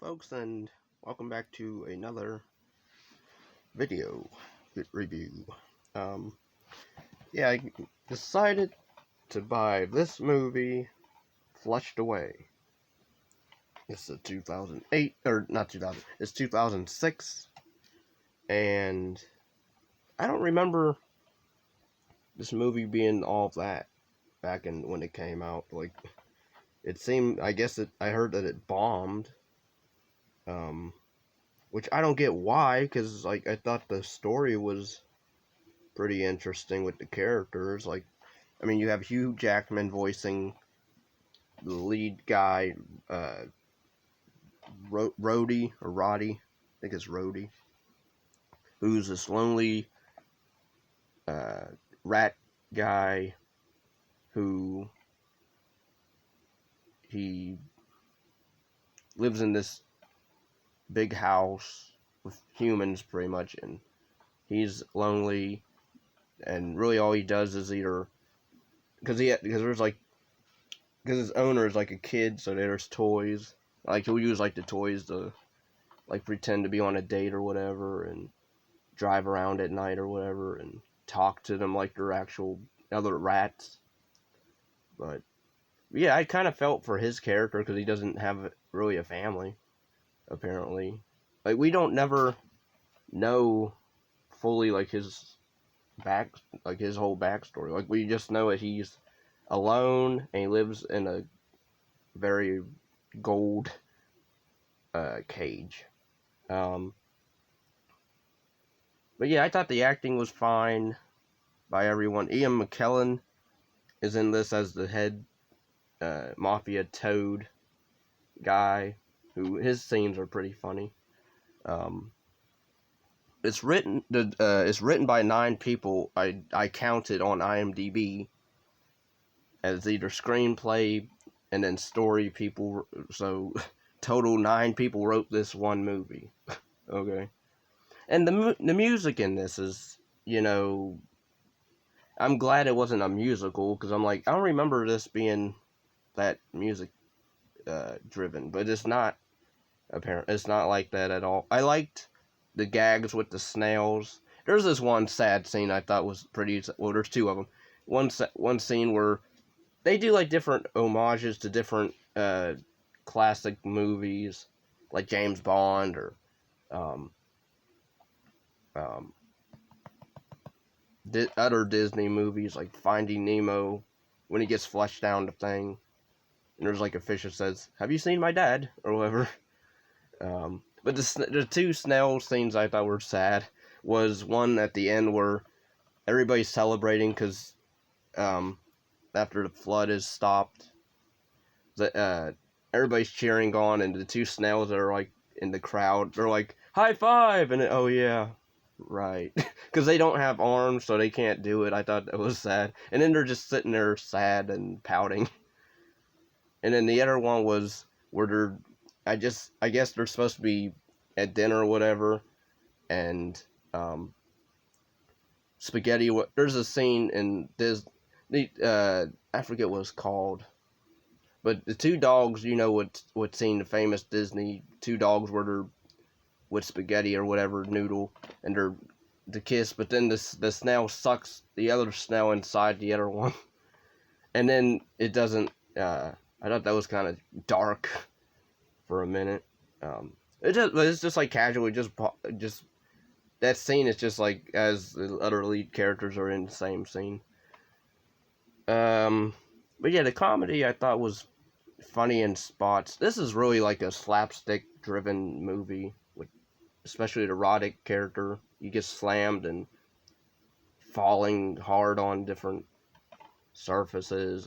folks, and welcome back to another video review. Um, I decided to buy this movie, Flushed Away. It's a 2008, or not 2000, it's 2006, and I don't remember this movie being all that back when it came out. Like, it seemed, I heard that it bombed. Which I don't get why, because I thought the story was pretty interesting with the characters. You have Hugh Jackman voicing the lead guy, Rhodey, or Roddy, I think it's Rhodey, who's this lonely rat guy who he lives in this big house with humans pretty much, and he's lonely, and really all he does is either because his owner is like a kid, so there's toys. He'll use the toys to pretend to be on a date or whatever, and drive around at night or whatever, and talk to them like they're actual other rats. But yeah, I kind of felt for his character because he doesn't have really a family, apparently. We don't never know fully his his whole backstory. We just know that he's alone and he lives in a very gold cage. But yeah, I thought the acting was fine by everyone. Ian McKellen is in this as the head mafia toad guy, who his scenes are pretty funny. It's written by 9 people. I counted on IMDb as either screenplay and then story people. So total 9 people wrote this one movie. Okay, and the music in this is, I'm glad it wasn't a musical, because I don't remember this being that music driven, but it's not apparent. It's not like that at all. I liked the gags with the snails. There's this one sad scene I thought was pretty. Well, there's 2 of them. One scene where they do different homages to different classic movies, like James Bond or other Disney movies, like Finding Nemo, when he gets flushed down the thing, and there's a fish that says, "Have you seen my dad?" or whatever. But the 2 snail scenes I thought were sad was one at the end where everybody's celebrating because after the flood is stopped, everybody's cheering on, and the 2 snails that are in the crowd, they're like, "High five!" and oh yeah, right, because they don't have arms, so they can't do it. I thought that was sad, and then they're just sitting there sad and pouting. And then the other one was where they're I guess they're supposed to be at dinner or whatever, and spaghetti. There's a scene in this. I forget what it's called, but the 2 dogs. You know what scene? The famous Disney 2 dogs where they're with spaghetti or whatever noodle, and they're to kiss. But then the snail sucks the other snail inside the other one, and then it doesn't. I thought that was kind of dark for a minute. It's just casually, just that scene is just as the other lead characters are in the same scene. But yeah, the comedy I thought was funny in spots. This is really a slapstick driven movie, with especially the Roddick character. He gets slammed and falling hard on different surfaces,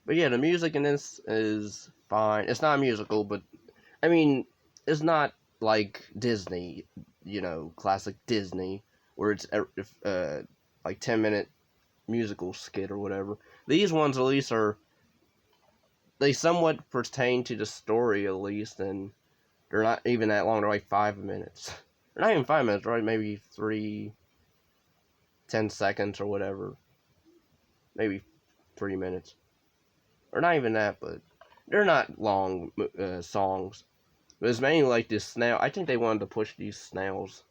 but yeah, the music in this is fine. It's not a musical, but it's not like Disney, classic Disney, where it's 10-minute musical skit or whatever. These ones at least they somewhat pertain to the story at least, and they're not even that long. They're 5 minutes. They're not even 5 minutes, right? Maybe 10 seconds or whatever. Maybe 3 minutes. Or not even that, but they're not long songs. But it's mainly like this snail. I think they wanted to push these snails,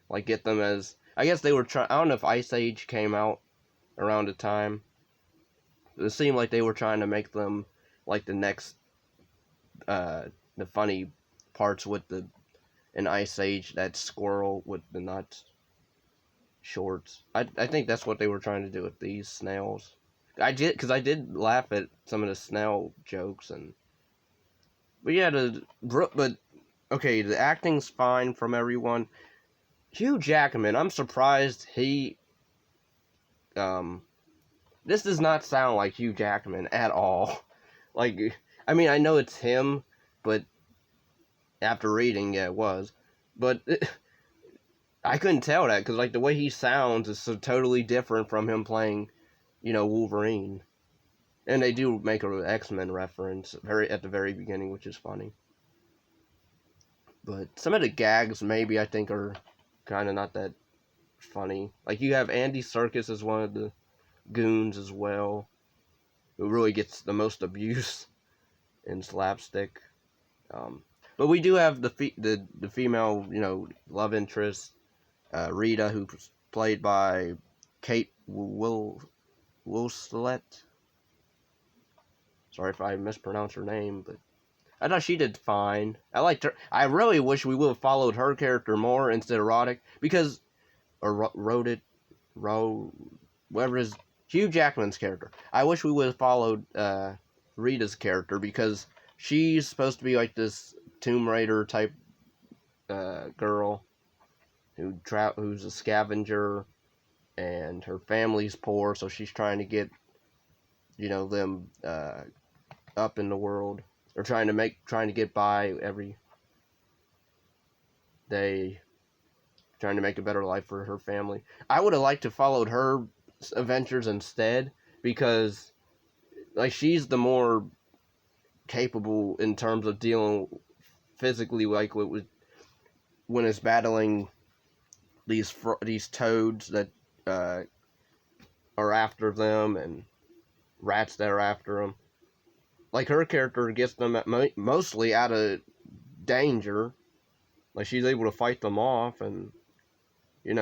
like get them as. I guess they were trying. I don't know if Ice Age came out around the time. It seemed like they were trying to make them like the next, the funny parts with the in Ice Age, that squirrel with the nuts shorts. I think that's what they were trying to do with these snails. Because I did laugh at some of the snail jokes and. But yeah, but okay, the acting's fine from everyone. Hugh Jackman, I'm surprised he. This does not sound like Hugh Jackman at all. Like, I mean, I know it's him, but after reading, yeah, it was. But I couldn't tell that because, like, the way he sounds is so totally different from him playing, Wolverine. And they do make an X-Men reference at the very beginning, which is funny. But some of the gags, maybe, I think, are kind of not that funny. Like, you have Andy Serkis as one of the goons as well, who really gets the most abuse in slapstick. But we do have the female, love interest, Rita, who's played by Kate Winslet. Sorry if I mispronounced her name, but I thought she did fine. I liked her. I really wish we would have followed her character more instead of Roddick, because, or whatever his, Hugh Jackman's character. I wish we would have followed Rita's character, because she's supposed to be like this Tomb Raider type girl who's a scavenger, and her family's poor, so she's trying to get, them up in the world, or trying to get by every day, trying to make a better life for her family. I would have liked to followed her adventures instead, because like she's the more capable in terms of dealing physically, like with when it's battling these toads that are after them, and rats that are after them. Like, her character gets them mostly out of danger. Like, she's able to fight them off, and and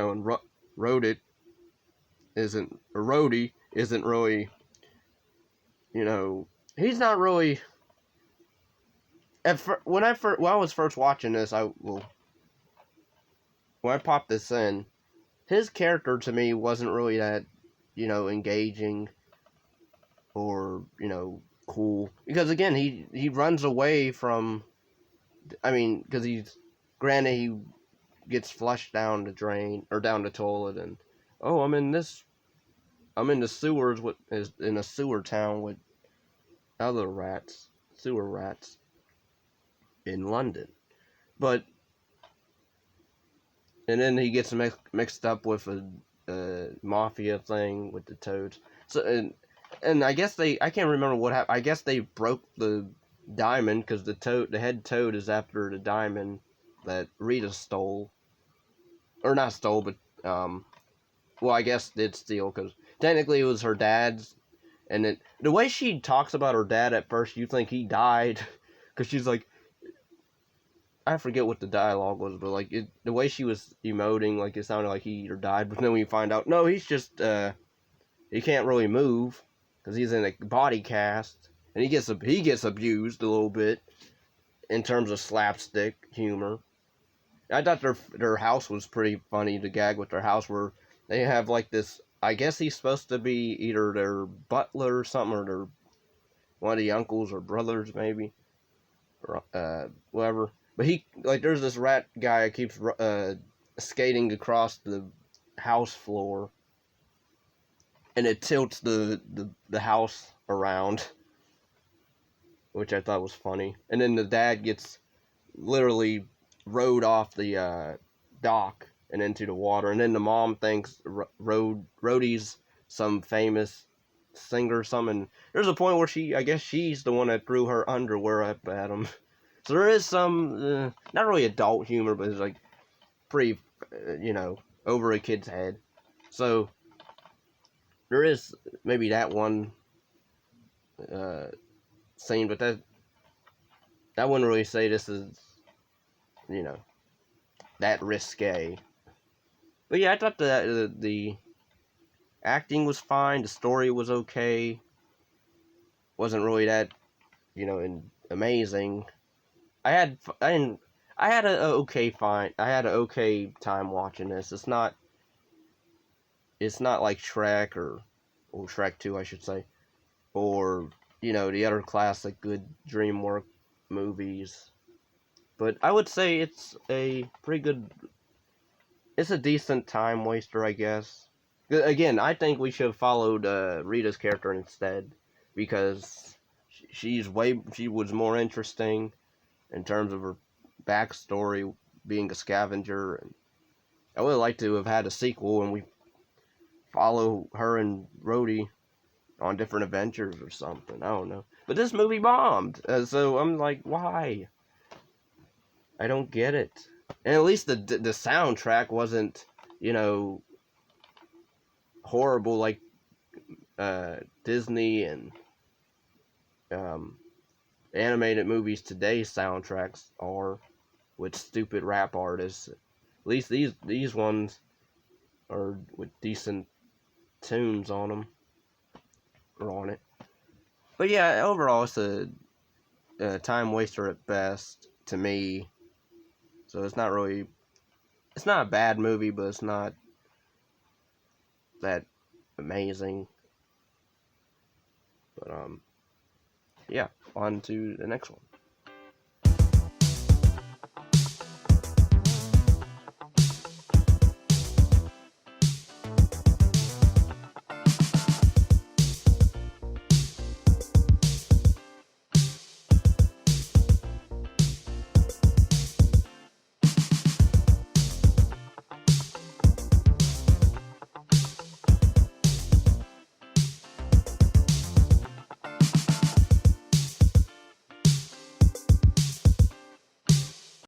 Rhodey isn't really, he's not really. When I was first watching this, when I popped this in, his character to me wasn't really that, engaging or, cool. Because again, he runs away from, because he gets flushed down the drain, or down the toilet, and, oh, I'm in the sewers, in a sewer town with other sewer rats in London. But, and then he gets mixed up with a mafia thing with the toads. So, and I guess I can't remember what happened. I guess they broke the diamond, because the head toad is after the diamond that Rita stole. Or not stole, but, well, I guess did steal, because technically it was her dad's. And the way she talks about her dad at first, you think he died, because she's like, I forget what the dialogue was, but like the way she was emoting, like it sounded like he either died. But then when you find out, no, he's just he can't really move because he's in a body cast, and he gets abused a little bit in terms of slapstick humor. I thought their house was pretty funny. The gag with their house, where they have like this. I guess he's supposed to be either their butler or something, or their one of the uncles or brothers maybe, or whatever. But there's this rat guy that keeps skating across the house floor, and it tilts the house around, which I thought was funny. And then the dad gets literally rowed off the dock and into the water, and then the mom thinks Rhodey's some famous singer or something. There's a point where I guess she's the one that threw her underwear up at him. So there is some, not really adult humor, but it's like pretty, over a kid's head. So there is maybe that one scene, but I wouldn't really say this is, you know, that risque. But yeah, I thought the acting was fine, the story was okay, wasn't really that, amazing. I had I didn't I had a okay fine I had an okay time watching this. It's not like Shrek or Shrek 2 I should say, or the other classic good DreamWorks movies. But I would say it's a pretty good. It's a decent time waster, I guess. Again, I think we should have followed Rita's character instead, because she was more interesting in terms of her backstory, being a scavenger, and I would like to have had a sequel and we follow her and Rhodey on different adventures or something. I don't know, but this movie bombed, so I'm like, why? I don't get it. And at least the soundtrack wasn't, horrible like Disney and animated movies today's soundtracks are, with stupid rap artists. At least these ones are with decent tunes on them or on it. But yeah, overall it's a time waster at best to me. So it's not a bad movie, but it's not that amazing. But yeah, on to the next one.